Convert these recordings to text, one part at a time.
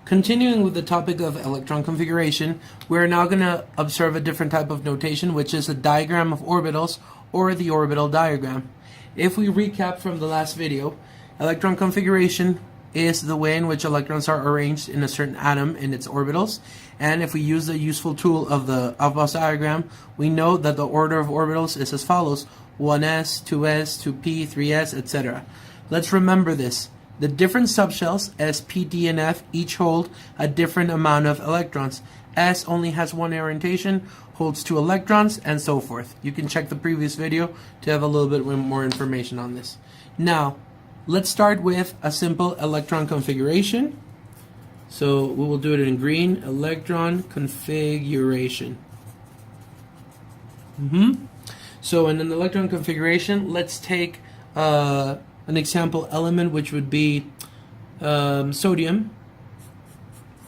Continuing with the topic of electron configuration, we're now going to observe a different type of notation, which is a diagram of orbitals, or the orbital diagram. If we recap from the last video, electron configuration is the way in which electrons are arranged in a certain atom in its orbitals. And if we use the useful tool of the Aufbau diagram, we know that the order of orbitals is as follows: 1s, 2s, 2p, 3s, etc. Let's remember this. The different subshells, S, P, D, and F, each hold a different amount of electrons. S only has one orientation, holds 2 electrons, and so forth. You can check the previous video to have a little bit more information on this. Now, let's start with a simple electron configuration. So we will do it in green, electron configuration. So in an electron configuration, let's take an example element, which would be sodium.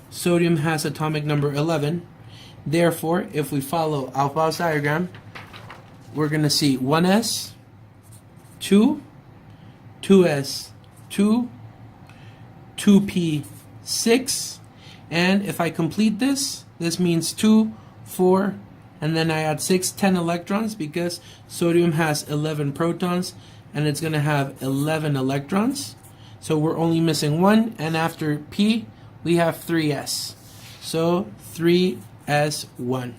Sodium has atomic number 11. Therefore, if we follow Aufbau's diagram, we're going to see 1s, 2, 2s, 2, 2p, 6, and if I complete this, this means 2, 4, and then I add 6, 10 electrons, because sodium has 11 protons and it's going to have 11 electrons. So we're only missing 1, and after p we have 3s. So 3s1.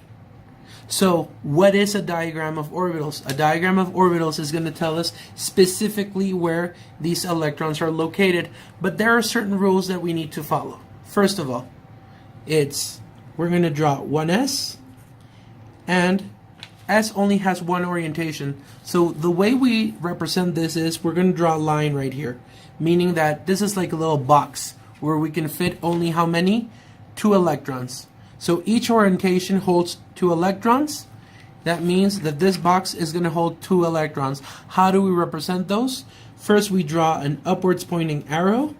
So what is a diagram of orbitals? A diagram of orbitals is going to tell us specifically where these electrons are located, but there are certain rules that we need to follow. First of all, we're going to draw 1s, and S only has one orientation. So the way we represent this is we're going to draw a line right here, meaning that this is like a little box where we can fit only how many? 2 electrons. So each orientation holds 2 electrons. That means that this box is going to hold 2 electrons. How do we represent those? First, we draw an upwards pointing arrow,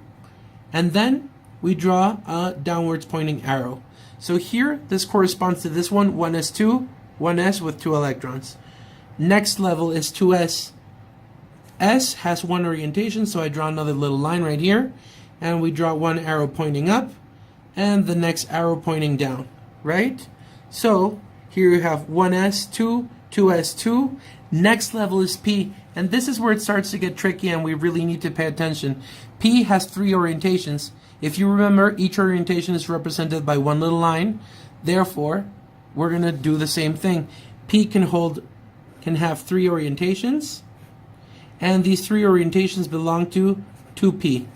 and then we draw a downwards pointing arrow. So here, this corresponds to this one, 1s2, 1s with 2 electrons. Next level is 2s. S has one orientation, so I draw another little line right here, and we draw one arrow pointing up and the next arrow pointing down, right? So here you have 1s2, 2s2. Next level is P, and this is where it starts to get tricky and we really need to pay attention. P has 3 orientations. If you remember, each orientation is represented by one little line. Therefore, we're going to do the same thing. P can have 3 orientations, and these 3 orientations belong to 2p.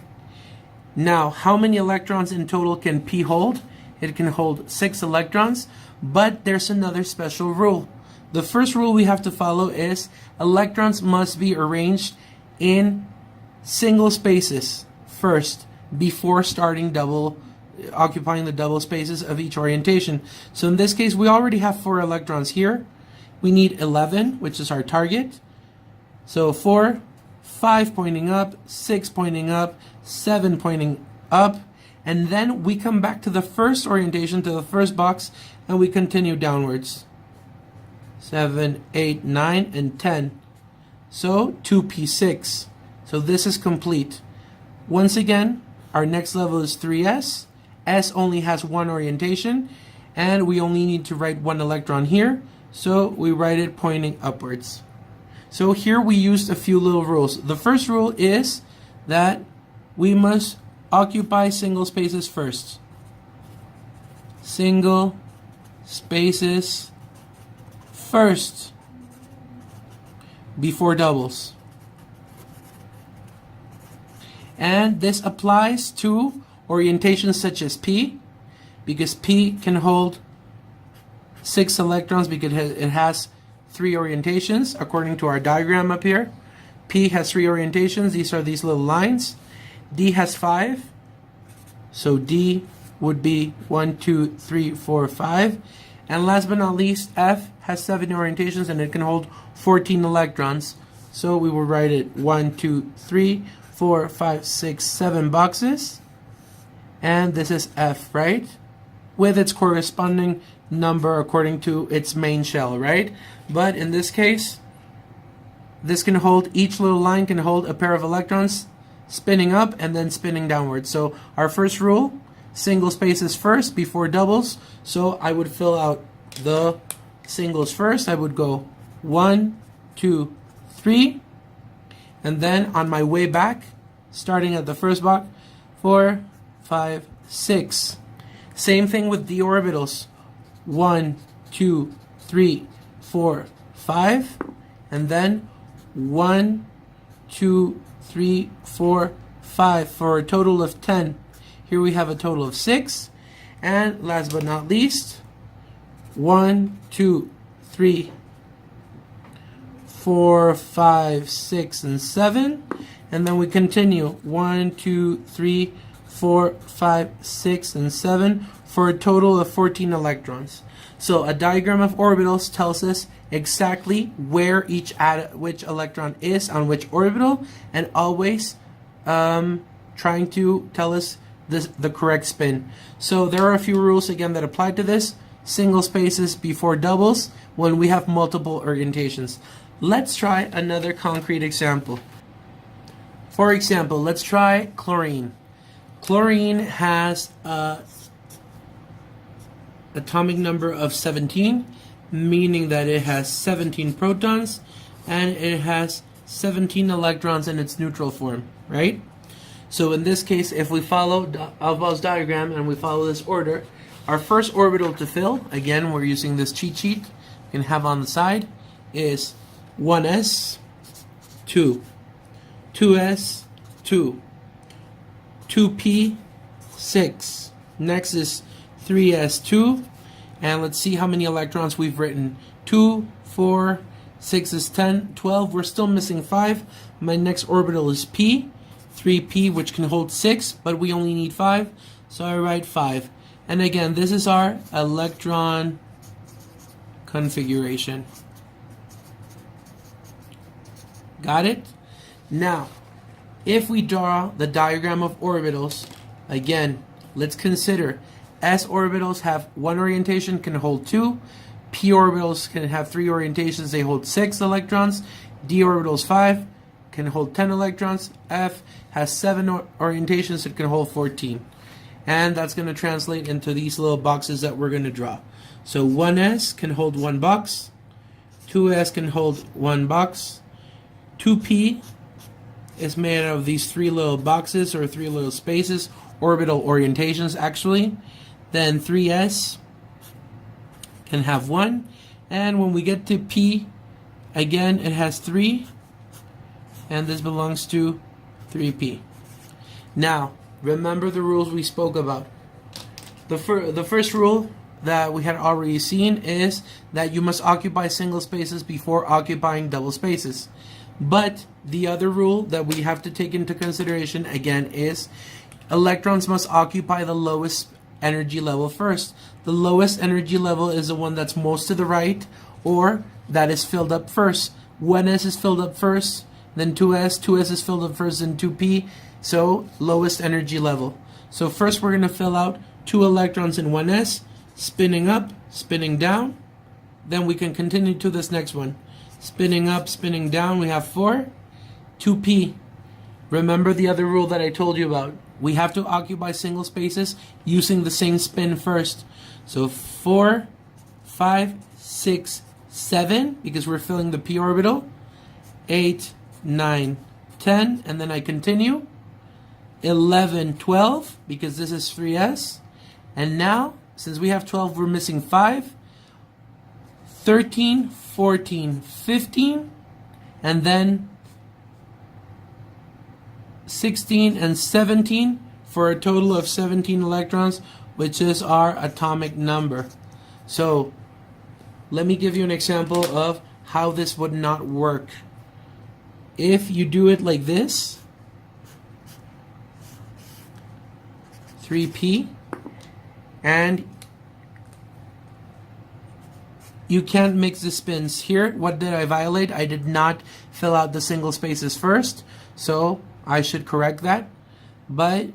Now, how many electrons in total can P hold? It can hold 6 electrons, but there's another special rule. The first rule we have to follow is electrons must be arranged in single spaces first before starting occupying the double spaces of each orientation. So in this case, we already have 4 electrons here. We need 11, which is our target. So 4, 5 pointing up, 6 pointing up, 7 pointing up, and then we come back to the first orientation, to the first box, and we continue downwards. 7, 8, 9, and 10. So 2p6. So this is complete. Once again, our next level is 3s. S only has one orientation, and we only need to write 1 electron here, so we write it pointing upwards. So here we used a few little rules. The first rule is that we must occupy single spaces first. Single spaces first before doubles. And this applies to orientations such as P, because P can hold 6 electrons because it has 3 orientations according to our diagram up here. P has 3 orientations. These are these little lines. D has 5. So D would be 1, 2, 3, 4, 5. And last but not least, F has 7 orientations and it can hold 14 electrons. So we will write it 1, 2, 3, 4, 5, 6, 7 boxes. And this is F, right? With its corresponding number according to its main shell, right? But in this case, this can hold, each little line can hold a pair of electrons spinning up and then spinning downwards. So our first rule, single spaces first before doubles. So I would fill out the singles first. I would go 1, 2, 3, and then on my way back, starting at the first block, 4, 5, 6. Same thing with the orbitals. 1, 2, 3, 4, 5, and then 1, 2, 3, 4, 5 for a total of 10. Here we have a total of 6. And last but not least, 1, 2, 3, 4, 5, 6, and 7. And then we continue 1, 2, 3, 4, 5, 6, and 7 for a total of 14 electrons. So a diagram of orbitals tells us exactly where which electron is on which orbital, and always trying to tell us the correct spin. So there are a few rules again that apply to this. Single spaces before doubles when we have multiple orientations. Let's try another concrete example. For example, let's try chlorine. Chlorine has a atomic number of 17, meaning that it has 17 protons and it has 17 electrons in its neutral form, right? So in this case, if we follow Aufbau's diagram and we follow this order, our first orbital to fill, again we're using this cheat sheet you can have on the side, is 1s, 2, 2s, 2, 2p, 6. Next is 3s2, and let's see how many electrons we've written. 2, 4, 6 is 10, 12. We're still missing 5. My next orbital is p, 3p, which can hold 6, but we only need 5, so I write 5. And again, this is our electron configuration. Got it? Now, if we draw the diagram of orbitals, again, let's consider s orbitals have 1 orientation, can hold 2. P orbitals can have 3 orientations, they hold 6 electrons. D orbitals 5 can hold 10 electrons. F has 7 orientations, it can hold 14. And that's going to translate into these little boxes that we're going to draw. So 1s can hold 1 box, 2s can hold 1 box, 2p is made out of these 3 little boxes or 3 little spaces, orbital orientations actually. Then 3s can have 1, and when we get to p, again it has 3, and this belongs to 3p. Now remember the rules we spoke about. The first rule that we had already seen is that you must occupy single spaces before occupying double spaces. But the other rule that we have to take into consideration again is electrons must occupy the lowest energy level first. The lowest energy level is the one that's most to the right, or that is filled up first. 1s is filled up first, then 2s is filled up first, then 2p. So lowest energy level. So first we're going to fill out 2 electrons in 1s, spinning up, spinning down. Then we can continue to this next one. Spinning up, spinning down, we have 4. 2p. Remember the other rule that I told you about. We have to occupy single spaces using the same spin first. So 4, 5, 6, 7, because we're filling the p orbital. 8, 9, 10, and then I continue. 11, 12, because this is 3s. And now, since we have 12, we're missing 5. 13, 14, 15, and then 16 and 17 for a total of 17 electrons, which is our atomic number. So let me give you an example of how this would not work. If you do it like this, 3p, and you can't mix the spins here. What did I violate? I did not fill out the single spaces first, so I should correct that. But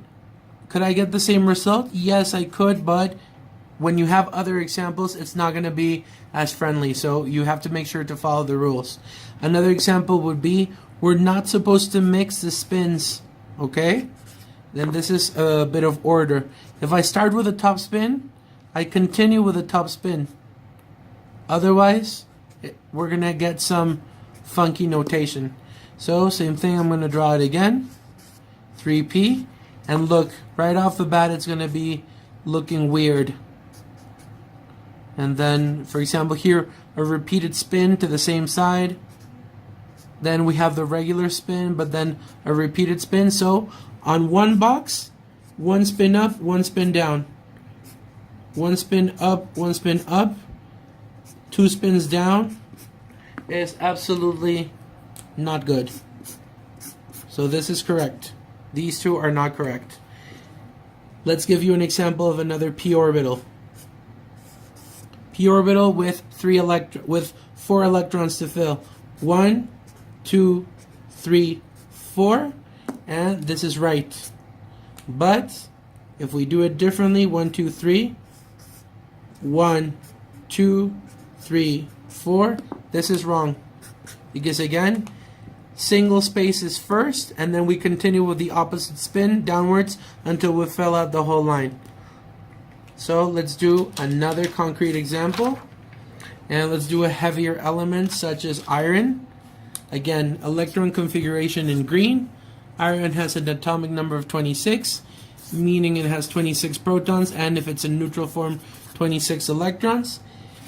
could I get the same result? Yes, I could, but when you have other examples, it's not going to be as friendly, so you have to make sure to follow the rules. Another example would be, we're not supposed to mix the spins, okay? then this is a bit of order. If I start with a top spin, I continue with a top spin. Otherwise, we're going to get some funky notation. So same thing, I'm going to draw it again. 3p. And look, right off the bat, it's going to be looking weird. And then, for example, here, a repeated spin to the same side. Then we have the regular spin, but then a repeated spin. So on one box, one spin up, one spin down. One spin up, one spin up. Two spins down is absolutely not good. So this is correct. These two are not correct. Let's give you an example of another p orbital. P orbital with four electrons to fill. 1, 2, 3, 4, and this is right. But if we do it differently, 1, 2, 3, 1, 2, 3, 4, this is wrong. Because again, single space is first, and then we continue with the opposite spin downwards until we fill out the whole line. So let's do another concrete example, and let's do a heavier element such as iron. Again, electron configuration in green. Iron has an atomic number of 26, meaning it has 26 protons, and if it's in neutral form, 26 electrons.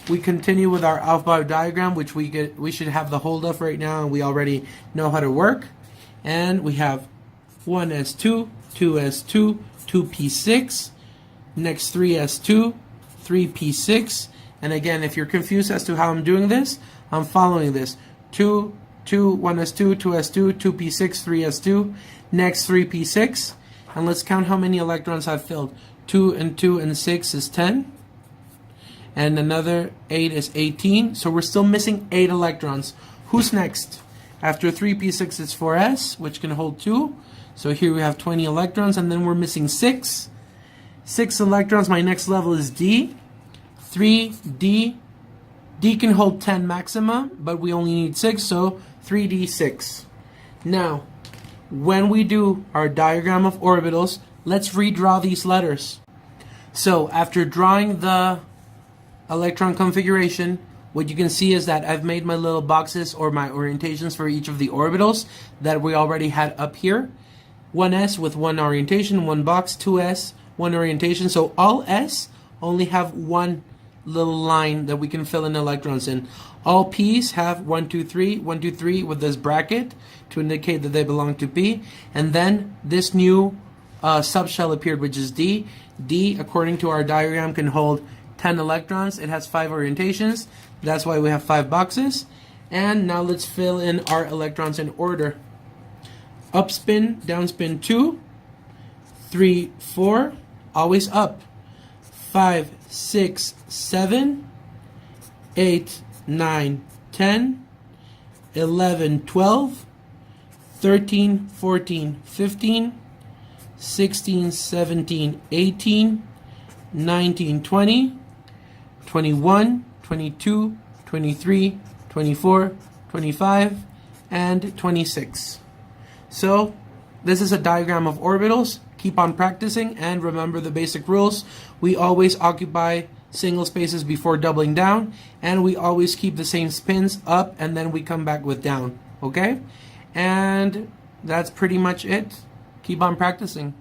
We continue with our Aufbau diagram, which we should have the hold of right now, and we already know how to work. And we have 1s2, 2s2, 2p6, next 3s2, 3p6. And again, if you're confused as to how I'm doing this, I'm following this. 2, 2, 1s2, 2s2, 2p6, 3s2, next 3p6. And let's count how many electrons I've filled. 2 and 2 and 6 is 10. And another 8 is 18. So we're still missing 8 electrons. Who's next? After 3p6 is 4s, which can hold 2. So here we have 20 electrons, and then we're missing 6. 6 electrons. My next level is D. 3d. D can hold 10 maxima, but we only need 6, so 3d6. Now, when we do our diagram of orbitals, let's redraw these letters. So after drawing the electron configuration, what you can see is that I've made my little boxes or my orientations for each of the orbitals that we already had up here. 1s with one orientation, one box, 2s, one orientation. So all s only have one little line that we can fill in electrons in. All p's have 1, 2, 3, 1, 2, 3 with this bracket to indicate that they belong to p. And then this new subshell appeared, which is d. D, according to our diagram, can hold 10 electrons. It has 5 orientations. That's why we have 5 boxes. And now let's fill in our electrons in order. Up spin, down spin 2, 3, 4, always up. 5, 6, 7, 8, 9, 10, 11, 12, 13, 14, 15, 16, 17, 18, 19, 20, 21, 22, 23, 24, 25, and 26. So this is a diagram of orbitals. Keep on practicing and remember the basic rules. We always occupy single spaces before doubling down, and we always keep the same spins up and then we come back with down. Okay? And that's pretty much it. Keep on practicing.